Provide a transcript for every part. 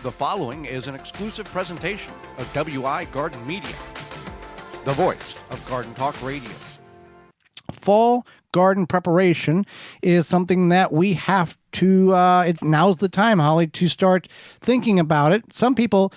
The following is an exclusive presentation of WI Garden Media, the voice of Garden Talk Radio. Fall garden preparation is something that we have to, now's the time, Holly, to start thinking about it. Some people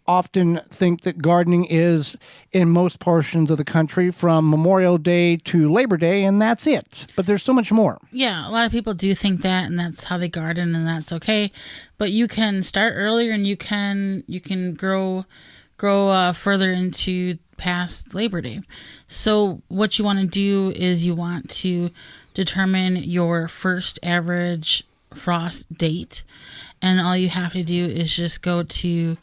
often think that gardening is in most portions of the country from Memorial Day to Labor Day, and that's it. But there's so much more. Yeah, a lot of people do think that, and that's how they garden, and that's okay. But you can start earlier, and you can grow further into past Labor Day. So what you want to do is you want to determine your first average frost date, and all you have to do is just go to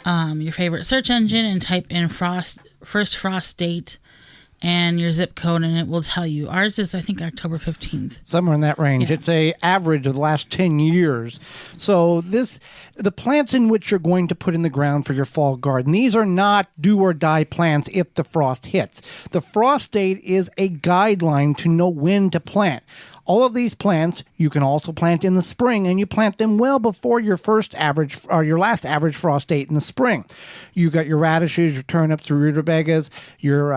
your favorite search engine and type in first frost date and your zip code, and it will tell you. Ours is, I think, October 15th. Somewhere in that range. Yeah. It's a average of the last 10 years. So the plants in which you're going to put in the ground for your fall garden, these are not do or die plants if the frost hits. The frost date is a guideline to know when to plant. All of these plants you can also plant in the spring, and you plant them well before your first average or your last average frost date in the spring. You got your radishes, your turnips, your rutabagas, your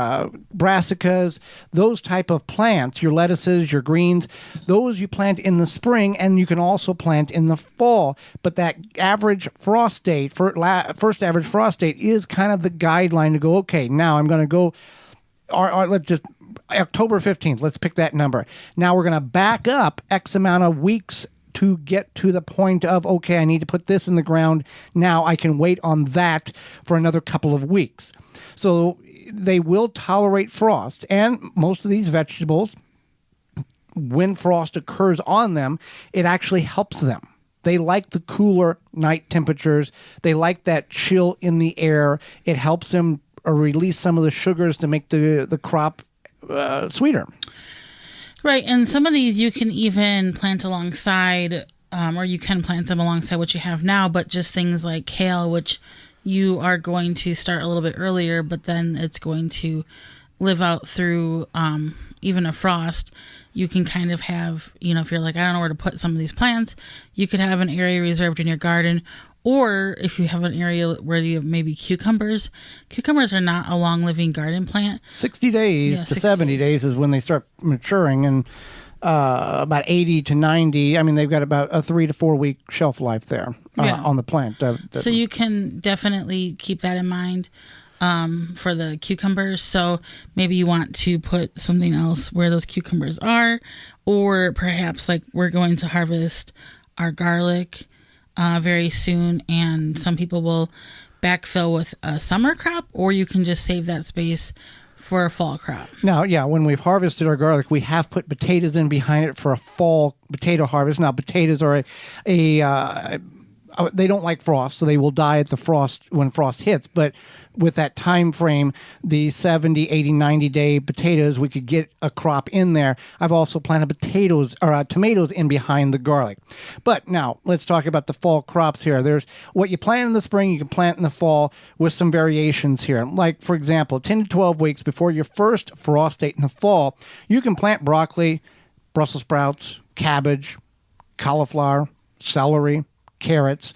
brassicas, those type of plants, your lettuces, your greens, those you plant in the spring, and you can also plant in the fall. But that average frost date, first average frost date, is kind of the guideline to go, okay, now I'm going to go, or let's just October 15th, let's pick that number. Now we're going to back up X amount of weeks to get to the point of, okay, I need to put this in the ground. Now I can wait on that for another couple of weeks. So they will tolerate frost. And most of these vegetables, when frost occurs on them, it actually helps them. They like the cooler night temperatures. They like that chill in the air. It helps them release some of the sugars to make the crop sweeter. Right, and some of these you can even plant alongside, or you can plant them alongside what you have now, but just things like kale, which you are going to start a little bit earlier, but then it's going to live out through even a frost. You can kind of have, if you're like, I don't know where to put some of these plants, you could have an area reserved in your garden. Or if you have an area where you have maybe cucumbers are not a long-living garden plant. 60 days to 70 days is when they start maturing, and about 80 to 90. I mean, they've got about a 3 to 4 week shelf life there on the plant. So you can definitely keep that in mind for the cucumbers. So maybe you want to put something else where those cucumbers are, or perhaps like we're going to harvest our garlic very soon, and some people will backfill with a summer crop, or you can just save that space for a fall crop. Now, when we've harvested our garlic, we have put potatoes in behind it for a fall potato harvest. Now, potatoes are they don't like frost, so they will die at the frost when frost hits. But with that time frame, the 70, 80, 90-day potatoes, we could get a crop in there. I've also planted tomatoes in behind the garlic. But now, let's talk about the fall crops here. There's what you plant in the spring, you can plant in the fall with some variations here. Like, for example, 10 to 12 weeks before your first frost date in the fall, you can plant broccoli, Brussels sprouts, cabbage, cauliflower, celery, carrots.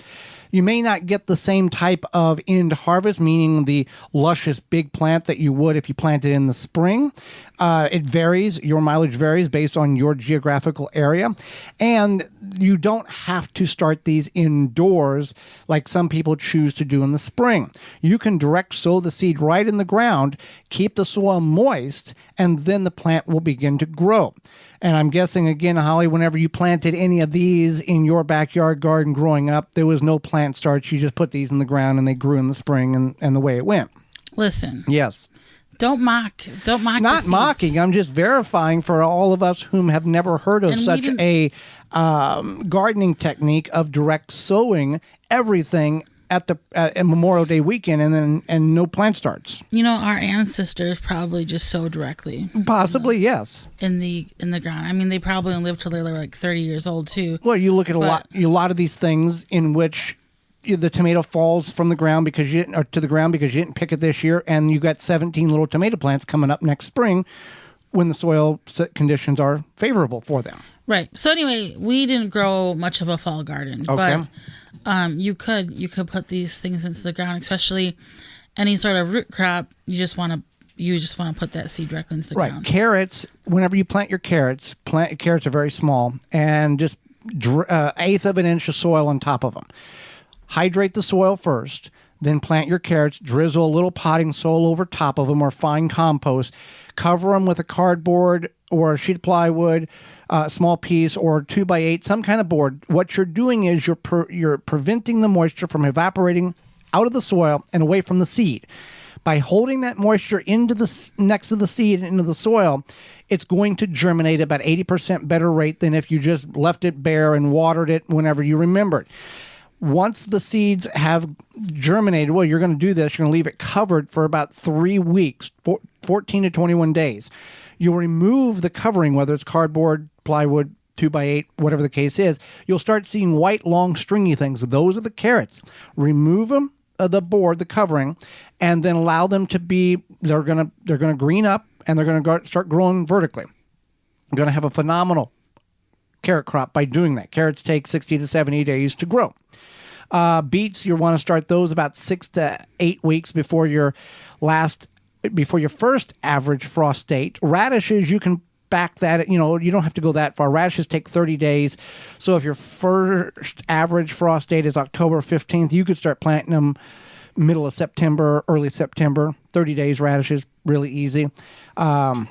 You may not get the same type of end harvest, meaning the luscious big plant that you would if you planted in the spring. It varies. Your mileage varies based on your geographical area. And you don't have to start these indoors like some people choose to do in the spring. You can direct sow the seed right in the ground, keep the soil moist, and then the plant will begin to grow. And I'm guessing, again, Holly, whenever you planted any of these in your backyard garden growing up, there was no plant starts. You just put these in the ground and they grew in the spring, and the way it went. Listen. Yes. Don't mock. Not mocking. I'm just verifying for all of us whom have never heard of such a gardening technique of direct sowing everything at Memorial Day weekend, and no plant starts. Our ancestors probably just sowed directly. Possibly, yes. In the ground. I mean, they probably lived till they were like 30 years old too. Well, you look at a lot of these things in which the tomato falls from the ground because you didn't pick it this year, and you got 17 little tomato plants coming up next spring when the soil conditions are favorable for them. Right. So anyway, we didn't grow much of a fall garden, Okay. but you could put these things into the ground, especially any sort of root crop. You just want to put that seed directly into the Right. ground. Carrots, whenever you plant your carrots are very small, and just eighth of an inch of soil on top of them. Hydrate the soil first, then plant your carrots, drizzle a little potting soil over top of them or fine compost, cover them with a cardboard or a sheet of plywood, small piece, or 2x8, some kind of board. What you're doing is you're preventing the moisture from evaporating out of the soil and away from the seed. By holding that moisture into next to the seed and into the soil, it's going to germinate about 80% better rate than if you just left it bare and watered it whenever you remembered. Once the seeds have germinated, well, you're going to do this. You're going to leave it covered for about 3 weeks, 14 to 21 days. You'll remove the covering, whether it's cardboard, plywood, 2x8, whatever the case is. You'll start seeing white, long, stringy things. Those are the carrots. Remove them, the board, the covering, and then allow them to be. They're gonna green up, and they're gonna start growing vertically. You're gonna have a phenomenal carrot crop by doing that. Carrots take 60 to 70 days to grow. Beets, you want to start those about 6 to 8 weeks before your first average frost date. Radishes, you can back that, you don't have to go that far. Radishes take 30 days. So if your first average frost date is October 15th, you could start planting them middle of September, early September. 30 days radishes, really easy. And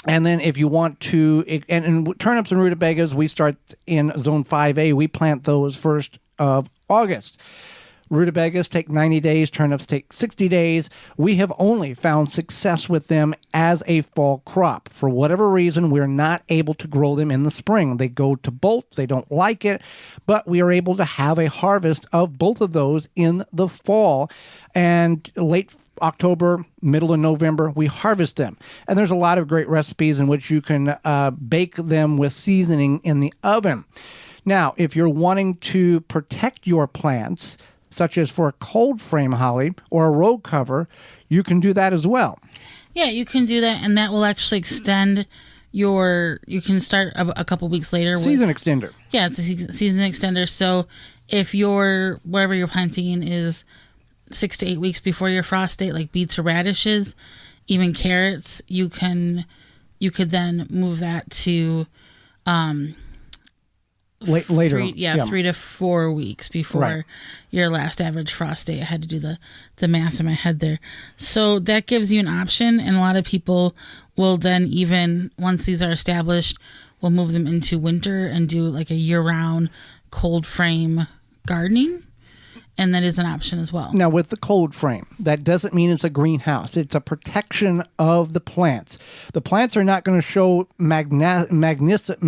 then if you want to, and turnips and rutabagas, we start in zone 5A. We plant those 1st of August. Rutabagas take 90 days. Turnips take 60 days. We have only found success with them as a fall crop. For whatever reason, we're not able to grow them in the spring. They go to bolt. They don't like it. But we are able to have a harvest of both of those in the fall. And late October, middle of November, we harvest them. And there's a lot of great recipes in which you can bake them with seasoning in the oven. Now, if you're wanting to protect your plants, such as for a cold frame holly or a row cover, you can do that as well. Yeah, you can do that, and that will actually extend you can start a couple weeks later. Season extender. Yeah, it's a season extender. So if whatever you're planting is 6 to 8 weeks before your frost date, like beets or radishes, even carrots, you could then move that to later. 3 to 4 weeks before your last average frost date. I had to do the math in my head there. So that gives you an option, and a lot of people will then, even once these are established, will move them into winter and do like a year-round cold frame gardening. And that is an option as well. Now, with the cold frame, that doesn't mean it's a greenhouse. It's a protection of the plants. The plants are not going to show magnificent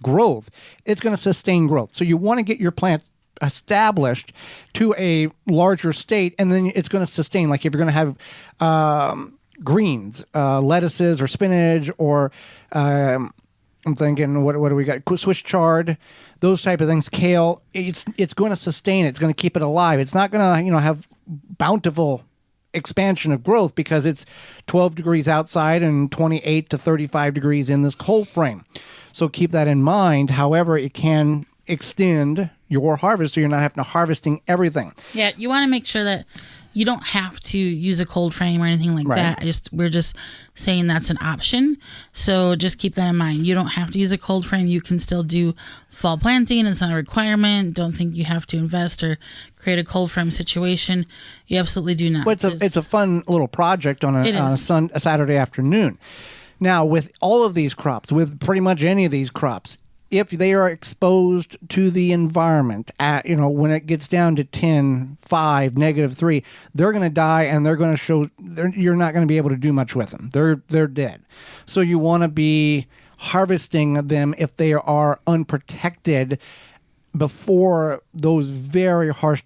growth. It's going to sustain growth. So you want to get your plant established to a larger state, and then it's going to sustain. Like if you're going to have greens, lettuces or spinach, or I'm thinking, what do we got? Swiss chard. Those type of things, kale, it's going to sustain it. It's going to keep it alive. It's not going to, have bountiful expansion of growth because it's 12 degrees outside and 28 to 35 degrees in this cold frame. So keep that in mind. However, it can extend your harvest so you're not having to harvesting everything. Yeah, you want to make sure that you don't have to use a cold frame or anything like that. We're just saying that's an option. So just keep that in mind. You don't have to use a cold frame. You can still do fall planting. It's not a requirement. Don't think you have to invest or create a cold frame situation. You absolutely do not. But it's a fun little project on a Saturday afternoon. Now, with all of these crops, with pretty much any of these crops, if they are exposed to the environment, when it gets down to 10, 5, -3, they're going to die, and they're going to show. You're not going to be able to do much with them. They're dead. So you want to be harvesting them if they are unprotected before those very harsh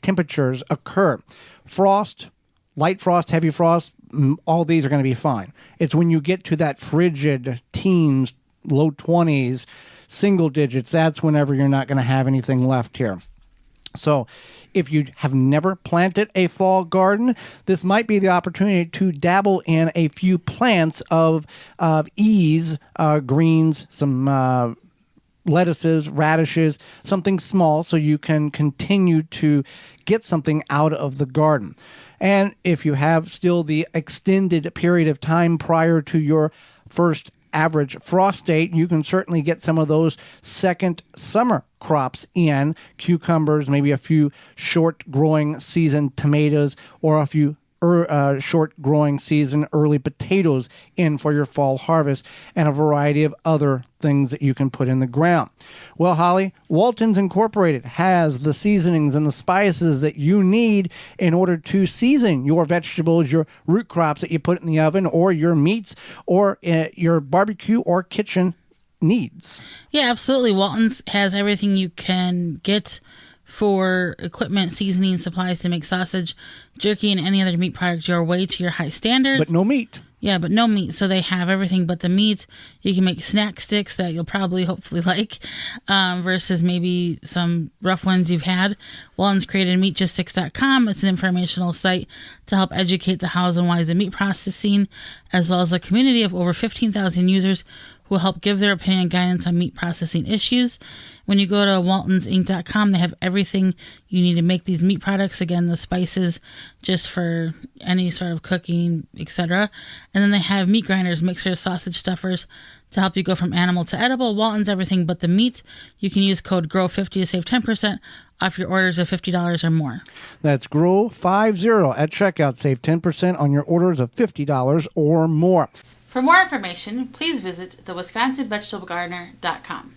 temperatures occur. Frost, light frost, heavy frost, all these are going to be fine. It's when you get to that frigid teens, low 20s, single digits, that's whenever you're not going to have anything left here. So if you have never planted a fall garden, this might be the opportunity to dabble in a few plants of ease, greens, some lettuces, radishes, something small so you can continue to get something out of the garden. And if you have still the extended period of time prior to your first average frost date, you can certainly get some of those second summer crops in, cucumbers, maybe a few short growing season tomatoes, or a few short growing season early potatoes in for your fall harvest, and a variety of other things that you can put in the ground. Well, Holly, Walton's Incorporated has the seasonings and the spices that you need in order to season your vegetables, your root crops that you put in the oven, or your meats, or your barbecue or kitchen needs. Yeah, absolutely. Walton's has everything you can get for equipment, seasoning, supplies to make sausage, jerky, and any other meat product your way to your high standards. But no meat. Yeah, but no meat. So they have everything but the meat. You can make snack sticks that you'll probably hopefully like versus maybe some rough ones you've had. Walton's created meatgistics.com. It's an informational site to help educate the hows and whys of meat processing, as well as a community of over 15,000 users who will help give their opinion and guidance on meat processing issues. When you go to waltonsinc.com, they have everything you need to make these meat products. Again, the spices just for any sort of cooking, etc. And then they have meat grinders, mixers, sausage stuffers to help you go from animal to edible. Walton's everything but the meat. You can use code GROW50 to save 10% off your orders of $50 or more. That's GROW50 at checkout. Save 10% on your orders of $50 or more. For more information, please visit thewisconsinvegetablegardener.com.